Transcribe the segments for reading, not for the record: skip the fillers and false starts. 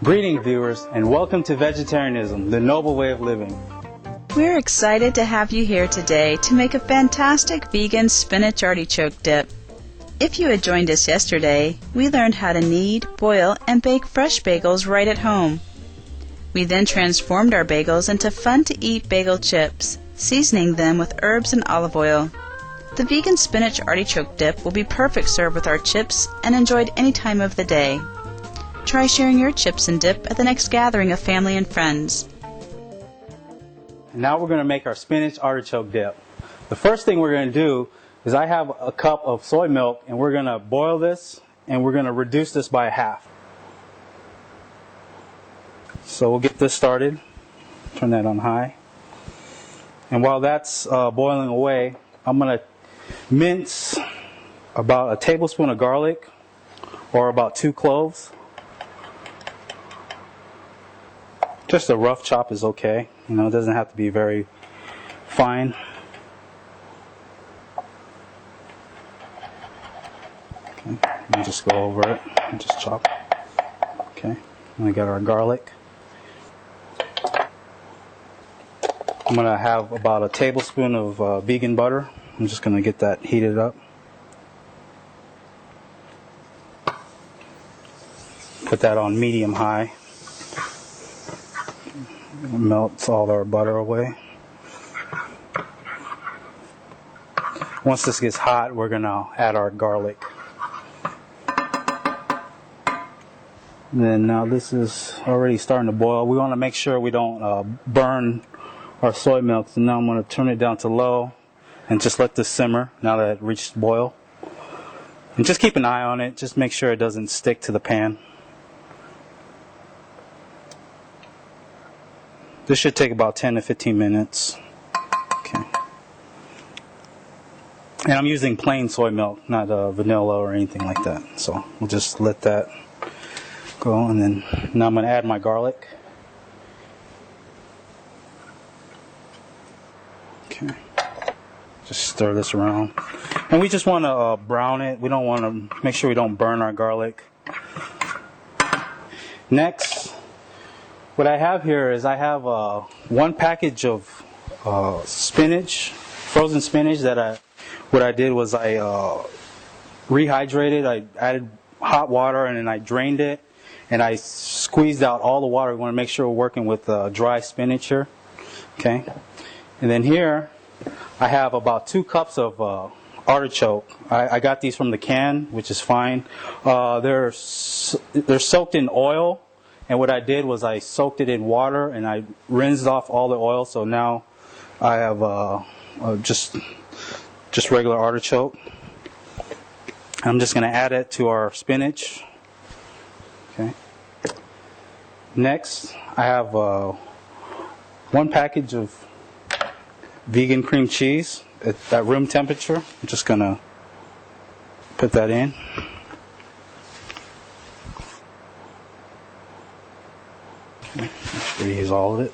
Greetings, viewers, and welcome to Vegetarianism, the noble way of living. We're excited to have you here today to make a fantastic vegan spinach artichoke dip. If you had joined us yesterday, we learned how to knead, boil, and bake fresh bagels right at home. We then transformed our bagels into fun-to-eat bagel chips, seasoning them with herbs and olive oil. The vegan spinach artichoke dip will be perfect served with our chips and enjoyed any time of the day. Try sharing your chips and dip at the next gathering of family and friends. Now we're going to make our spinach artichoke dip. The first thing we're going to do is I have a cup of soy milk, and we're going to boil this, and we're going to reduce this by half. So we'll get this started. Turn that on high. And while that's boiling away, I'm going to mince about a tablespoon of garlic, or about 2 cloves. Just a rough chop is okay. You know, it doesn't have to be very fine. Okay, and just go over it and just chop. Okay, and we got our garlic. I'm going to have about a tablespoon of vegan butter. I'm just going to get that heated up. Put that on medium-high. Melts all our butter away. Once this gets hot, we're going to add our garlic. And then now this is already starting to boil. We want to make sure we don't burn our soy milk. So now I'm going to turn it down to low and just let this simmer now that it reached boil. And just keep an eye on it. Just make sure it doesn't stick to the pan. This should take about 10 to 15 minutes. Okay. And I'm using plain soy milk, not vanilla or anything like that. So we'll just let that go. And then now I'm going to add my garlic. Okay. Just stir this around. And we just want to brown it. We don't want to make sure we don't burn our garlic. Next, what I have here is I have one package of spinach, frozen spinach that what I did was I rehydrated. I added hot water and then I drained it and I squeezed out all the water. We want to make sure we're working with dry spinach here. Okay. And then here I have about 2 cups of artichoke. I got these from the can, which is fine. They're soaked in oil. And what I did was I soaked it in water and I rinsed off all the oil. So now I have just regular artichoke. I'm just going to add it to our spinach. Okay. Next, I have 1 package of vegan cream cheese at room temperature. I'm just going to put that in. Okay. Use all of it.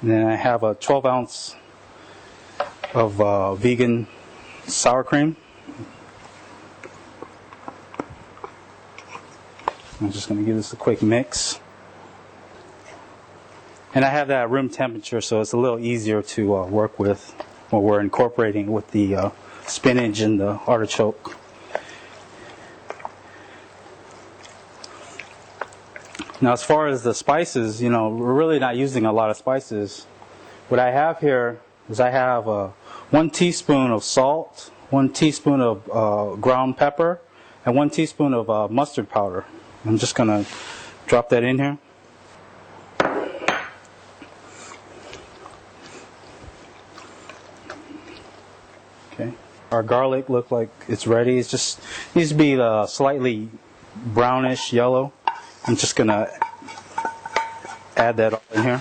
And then I have a 12 ounce of vegan sour cream. I'm just going to give this a quick mix. And I have that at room temperature, so it's a little easier to work with when we're incorporating with the spinach and the artichoke. Now, as far as the spices, you know, we're really not using a lot of spices. What I have here is I have 1 teaspoon of salt, 1 teaspoon of ground pepper, and 1 teaspoon of mustard powder. I'm just going to drop that in here. Okay. Our garlic looks like it's ready. It just needs to be slightly brownish yellow. I'm just going to add that all in here.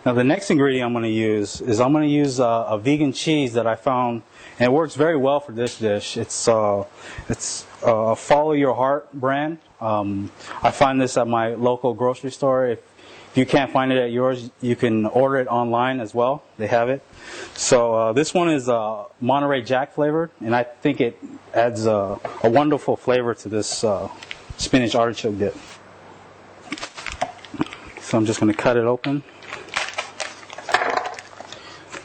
Now the next ingredient I'm going to use is a vegan cheese that I found, and it works very well for this dish. It's a Follow Your Heart brand. I find this at my local grocery store. If you can't find it at yours, you can order it online as well. They have it. So this one is Monterey Jack flavored, and I think it adds a wonderful flavor to this spinach artichoke dip. So I'm just going to cut it open.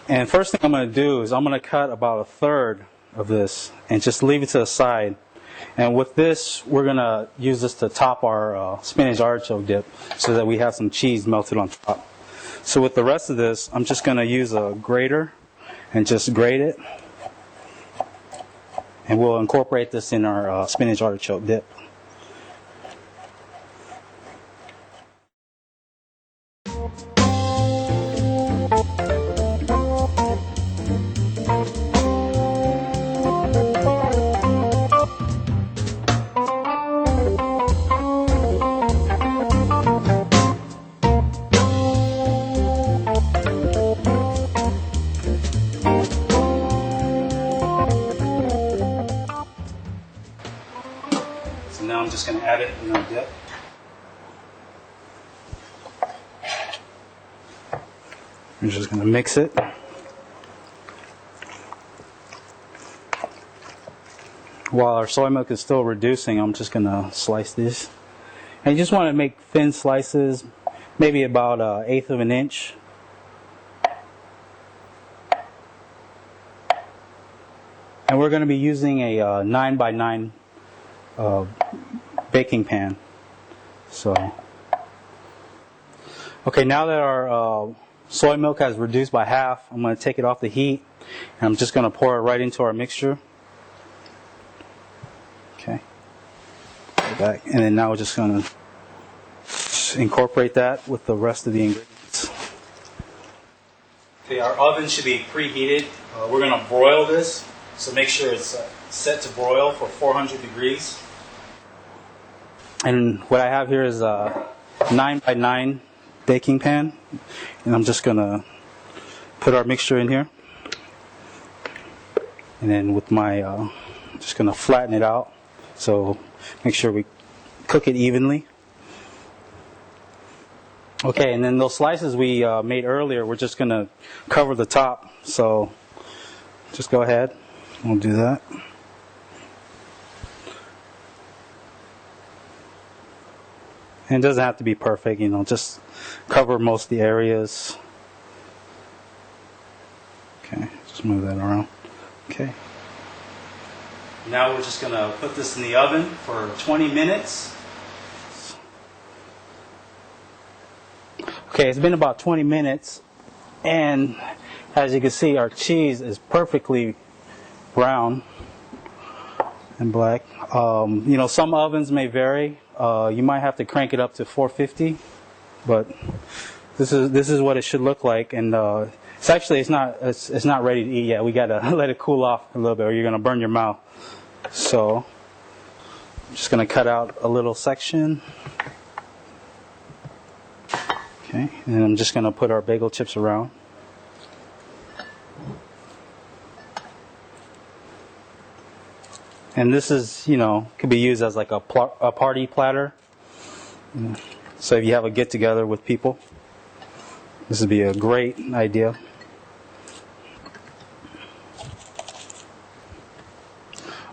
And first thing I'm going to do is I'm going to cut about a third of this and just leave it to the side. And with this, we're going to use this to top our spinach artichoke dip so that we have some cheese melted on top. So with the rest of this, I'm just going to use a grater and just grate it. And we'll incorporate this in our spinach artichoke dip. So now I'm just going to add it in our dip. I'm just going to mix it. While our soy milk is still reducing, I'm just going to slice this. And you just want to make thin slices, maybe about 1/8 of an inch. And we're going to be using a 9x9 baking pan. So, okay, now that our soy milk has reduced by half, I'm going to take it off the heat, and I'm just going to pour it right into our mixture. Okay, back, and then now we're just going to incorporate that with the rest of the ingredients. Okay, our oven should be preheated. We're going to broil this, so make sure it's set to broil for 400 degrees. And what I have here is a 9x9 baking pan, and I'm just going to put our mixture in here. And then with my, just going to flatten it out, so make sure we cook it evenly. Okay, and then those slices we made earlier, we're just going to cover the top, so just go ahead, we'll do that. And it doesn't have to be perfect, you know, just cover most of the areas. Okay, just move that around. Okay. Now we're just going to put this in the oven for 20 minutes. Okay, it's been about 20 minutes, and as you can see, our cheese is perfectly brown and black. You know, some ovens may vary. You might have to crank it up to 450, but this is what it should look like. And it's not ready to eat yet. We gotta let it cool off a little bit, or you're gonna burn your mouth. So I'm just gonna cut out a little section. Okay, and I'm just gonna put our bagel chips around. And this is, you know, could be used as like a party platter. So if you have a get together with people, this would be a great idea.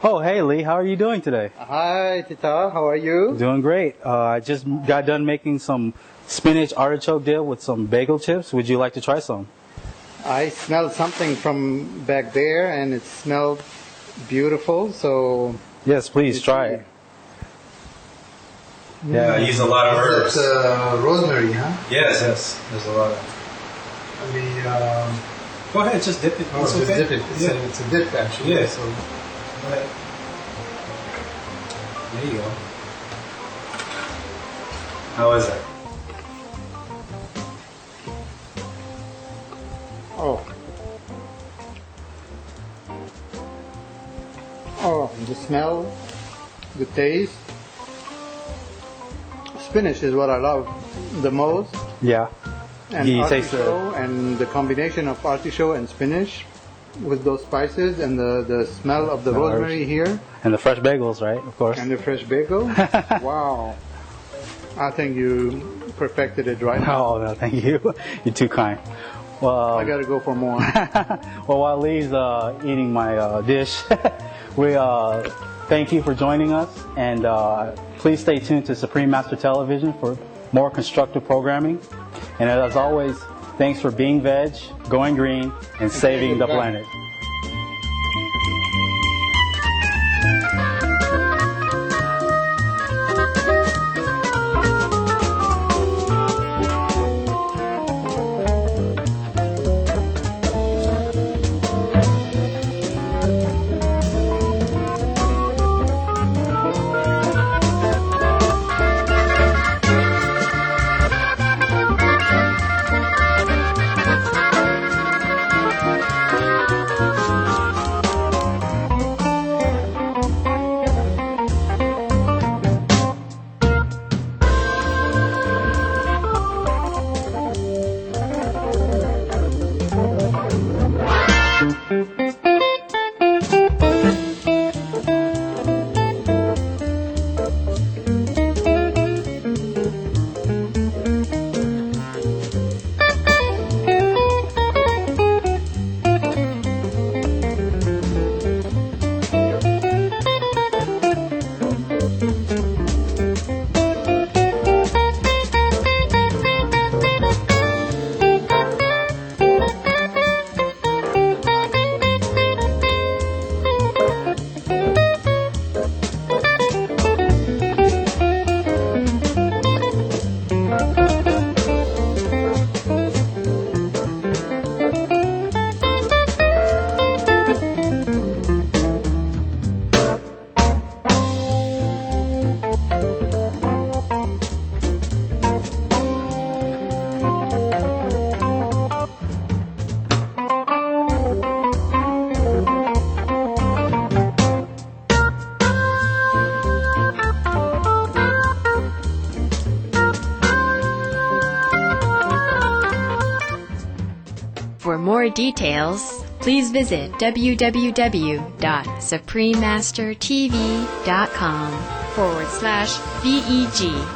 Oh, hey Lee, how are you doing today? Hi, Tita. How are you? Doing great. I just got done making some spinach artichoke dip with some bagel chips. Would you like to try some? I smelled something from back there, and it smelled beautiful. So Yes, please try it. Yeah, I use a lot of herbs. That's rosemary, huh? Yes, there's a lot of. Go ahead, just dip it. It's okay. dip it. It's a dip actually. Yeah. So Go ahead. There you go. How is it? Oh, the smell, the taste, spinach is what I love the most. Yeah. And He takes artichoke and the combination of artichoke and spinach with those spices and the smell of the rosemary here And the fresh bagels, right? Of course. and the fresh bagel. Wow. I think you perfected it right now. Oh, no, thank you. You're too kind. Well, I gotta go for more. well, while Lee's eating my dish, we thank you for joining us, and please stay tuned to Supreme Master Television for more constructive programming. And as always, thanks for being veg, going green, and saving the planet. For more details, please visit www.suprememastertv.com/VEG